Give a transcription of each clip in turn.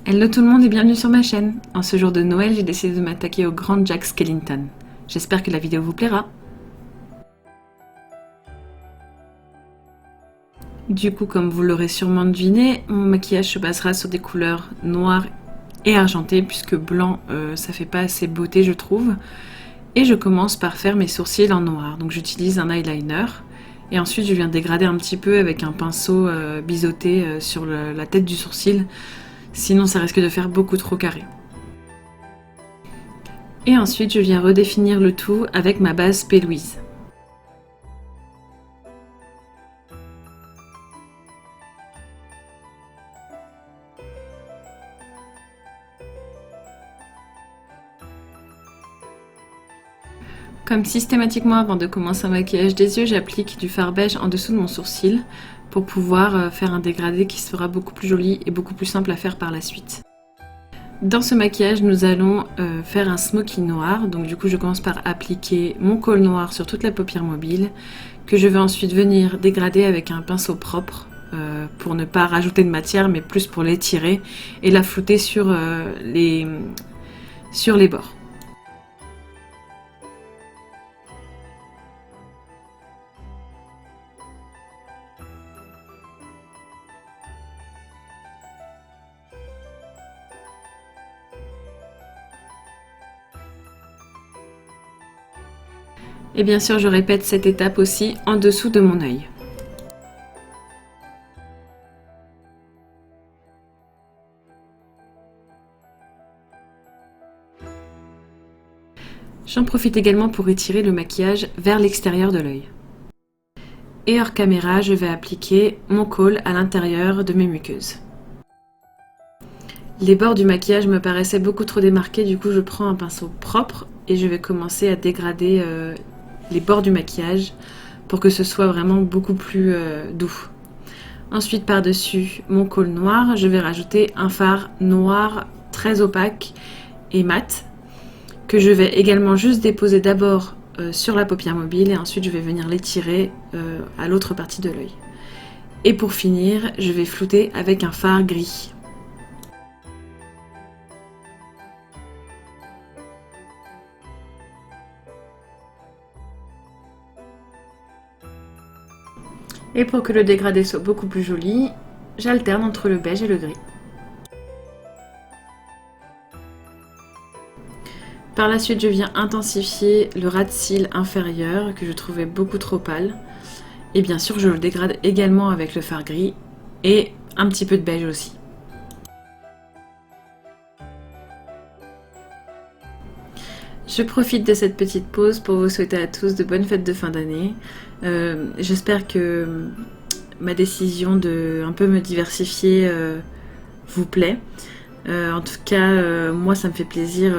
Hello tout le monde et bienvenue sur ma chaîne. En ce jour de Noël, j'ai décidé de m'attaquer au grand Jack Skellington. J'espère que la vidéo vous plaira. Du coup, comme vous l'aurez sûrement deviné, mon maquillage se basera sur des couleurs noires et argentées, puisque blanc, ça fait pas assez beauté je trouve. Et je commence par faire mes sourcils en noir. Donc j'utilise un eyeliner. Et ensuite je viens dégrader un petit peu avec un pinceau biseauté sur la tête du sourcil. Sinon ça risque de faire beaucoup trop carré. Et ensuite je viens redéfinir le tout avec ma base P. Louise. Comme systématiquement avant de commencer un maquillage des yeux, j'applique du fard beige en dessous de mon sourcil pour pouvoir faire un dégradé qui sera beaucoup plus joli et beaucoup plus simple à faire par la suite. Dans ce maquillage, nous allons faire un smoky noir. Donc du coup, je commence par appliquer mon col noir sur toute la paupière mobile, que je vais ensuite venir dégrader avec un pinceau propre pour ne pas rajouter de matière, mais plus pour l'étirer et la flouter sur les bords. Et bien sûr, je répète cette étape aussi en dessous de mon œil. J'en profite également pour étirer le maquillage vers l'extérieur de l'œil. Et hors caméra, je vais appliquer mon col à l'intérieur de mes muqueuses. Les bords du maquillage me paraissaient beaucoup trop démarqués, du coup je prends un pinceau propre et je vais commencer à dégrader les bords du maquillage pour que ce soit vraiment beaucoup plus doux. Ensuite par-dessus mon col noir, je vais rajouter un fard noir très opaque et mat que je vais également juste déposer d'abord sur la paupière mobile et ensuite je vais venir l'étirer à l'autre partie de l'œil. Et pour finir, je vais flouter avec un fard gris. Et pour que le dégradé soit beaucoup plus joli, j'alterne entre le beige et le gris. Par la suite, je viens intensifier le ras de cils inférieur que je trouvais beaucoup trop pâle. Et bien sûr, je le dégrade également avec le fard gris et un petit peu de beige aussi. Je profite de cette petite pause pour vous souhaiter à tous de bonnes fêtes de fin d'année. J'espère que ma décision de un peu me diversifier vous plaît. En tout cas, moi ça me fait plaisir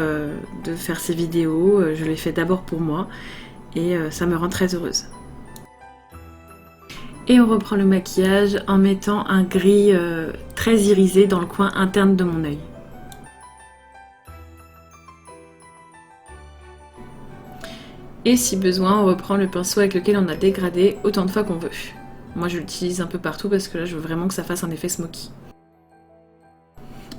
de faire ces vidéos. Je les fais d'abord pour moi et ça me rend très heureuse. Et on reprend le maquillage en mettant un gris très irisé dans le coin interne de mon œil. Et si besoin, on reprend le pinceau avec lequel on a dégradé autant de fois qu'on veut. Moi je l'utilise un peu partout parce que là je veux vraiment que ça fasse un effet smoky.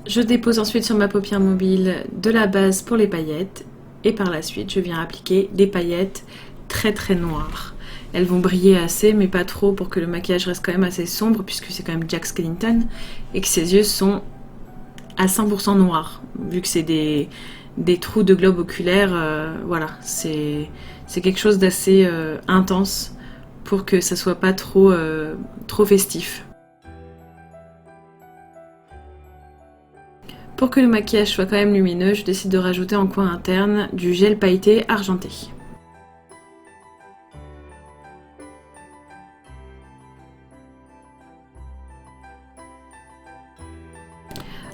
Je dépose ensuite sur ma paupière mobile de la base pour les paillettes. Et par la suite, je viens appliquer des paillettes très très noires. Elles vont briller assez, mais pas trop pour que le maquillage reste quand même assez sombre, puisque c'est quand même Jack Skellington, et que ses yeux sont à 100% noirs, vu que c'est des trous de globe oculaire. Voilà, c'est quelque chose d'assez intense pour que ça soit pas trop festif. Pour que le maquillage soit quand même lumineux, je décide de rajouter en coin interne du gel pailleté argenté.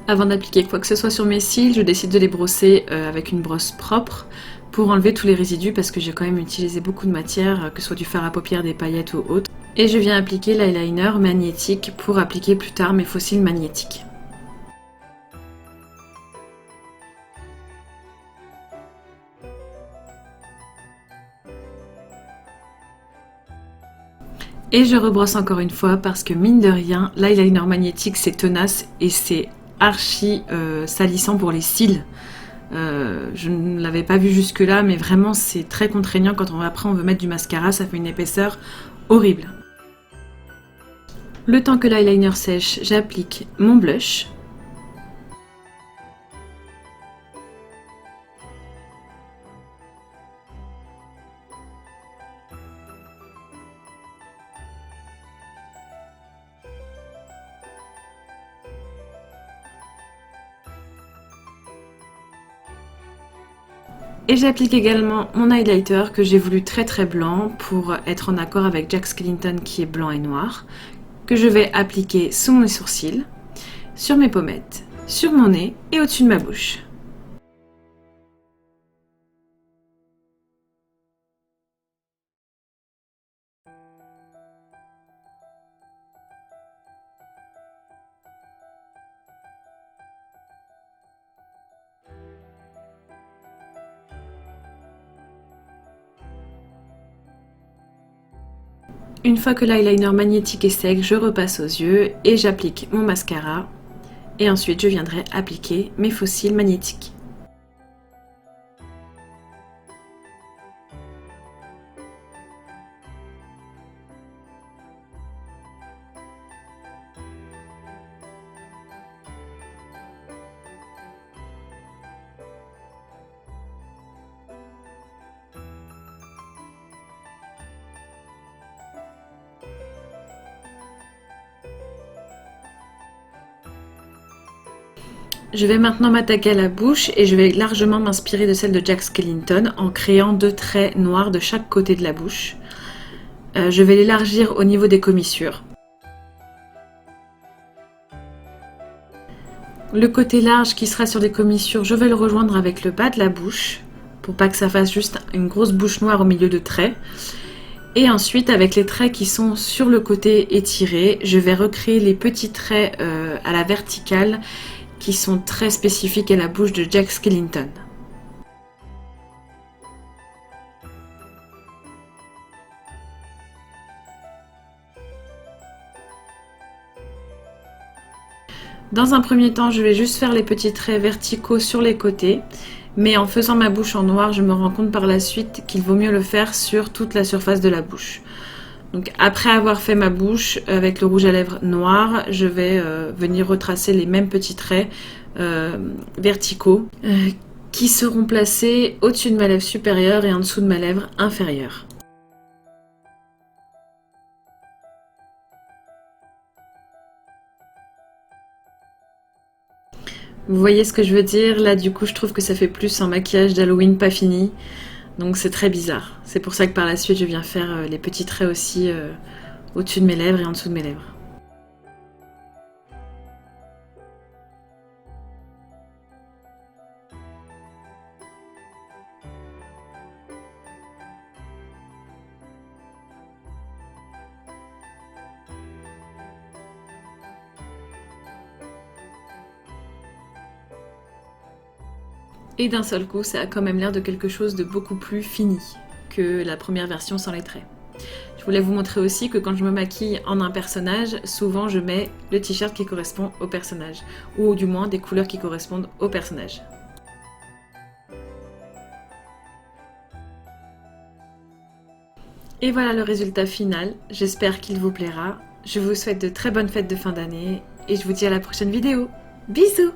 Avant d'appliquer quoi que ce soit sur mes cils, je décide de les brosser avec une brosse propre pour enlever tous les résidus parce que j'ai quand même utilisé beaucoup de matière, que ce soit du fard à paupières, des paillettes ou autre. Et je viens appliquer l'eyeliner magnétique pour appliquer plus tard mes faux cils magnétiques. Et je rebrosse encore une fois parce que mine de rien, l'eyeliner magnétique c'est tenace et c'est archi salissant pour les cils. Je ne l'avais pas vu jusque là, mais vraiment c'est très contraignant quand après on veut mettre du mascara, ça fait une épaisseur horrible. Le temps que l'eyeliner sèche, j'applique mon blush. Et j'applique également mon highlighter que j'ai voulu très très blanc pour être en accord avec Jack Skellington qui est blanc et noir, que je vais appliquer sous mes sourcils, sur mes pommettes, sur mon nez et au-dessus de ma bouche. Une fois que l'eyeliner magnétique est sec, je repasse aux yeux et j'applique mon mascara. Et ensuite, je viendrai appliquer mes faux cils magnétiques. Je vais maintenant m'attaquer à la bouche et je vais largement m'inspirer de celle de Jack Skellington en créant 2 traits noirs de chaque côté de la bouche. Je vais l'élargir au niveau des commissures. Le côté large qui sera sur des commissures, je vais le rejoindre avec le bas de la bouche pour pas que ça fasse juste une grosse bouche noire au milieu de traits. Et ensuite, avec les traits qui sont sur le côté étiré, je vais recréer les petits traits à la verticale qui sont très spécifiques à la bouche de Jack Skellington. Dans un premier temps, je vais juste faire les petits traits verticaux sur les côtés, mais en faisant ma bouche en noir, je me rends compte par la suite qu'il vaut mieux le faire sur toute la surface de la bouche. Donc après avoir fait ma bouche avec le rouge à lèvres noir, je vais venir retracer les mêmes petits traits verticaux qui seront placés au-dessus de ma lèvre supérieure et en dessous de ma lèvre inférieure. Vous voyez ce que je veux dire? Là du coup je trouve que ça fait plus un maquillage d'Halloween pas fini. Donc c'est très bizarre. C'est pour ça que par la suite je viens faire les petits traits aussi au-dessus de mes lèvres et en dessous de mes lèvres. Et d'un seul coup, ça a quand même l'air de quelque chose de beaucoup plus fini que la première version sans les traits. Je voulais vous montrer aussi que quand je me maquille en un personnage, souvent je mets le t-shirt qui correspond au personnage, ou du moins des couleurs qui correspondent au personnage. Et voilà le résultat final, j'espère qu'il vous plaira. Je vous souhaite de très bonnes fêtes de fin d'année et je vous dis à la prochaine vidéo. Bisous!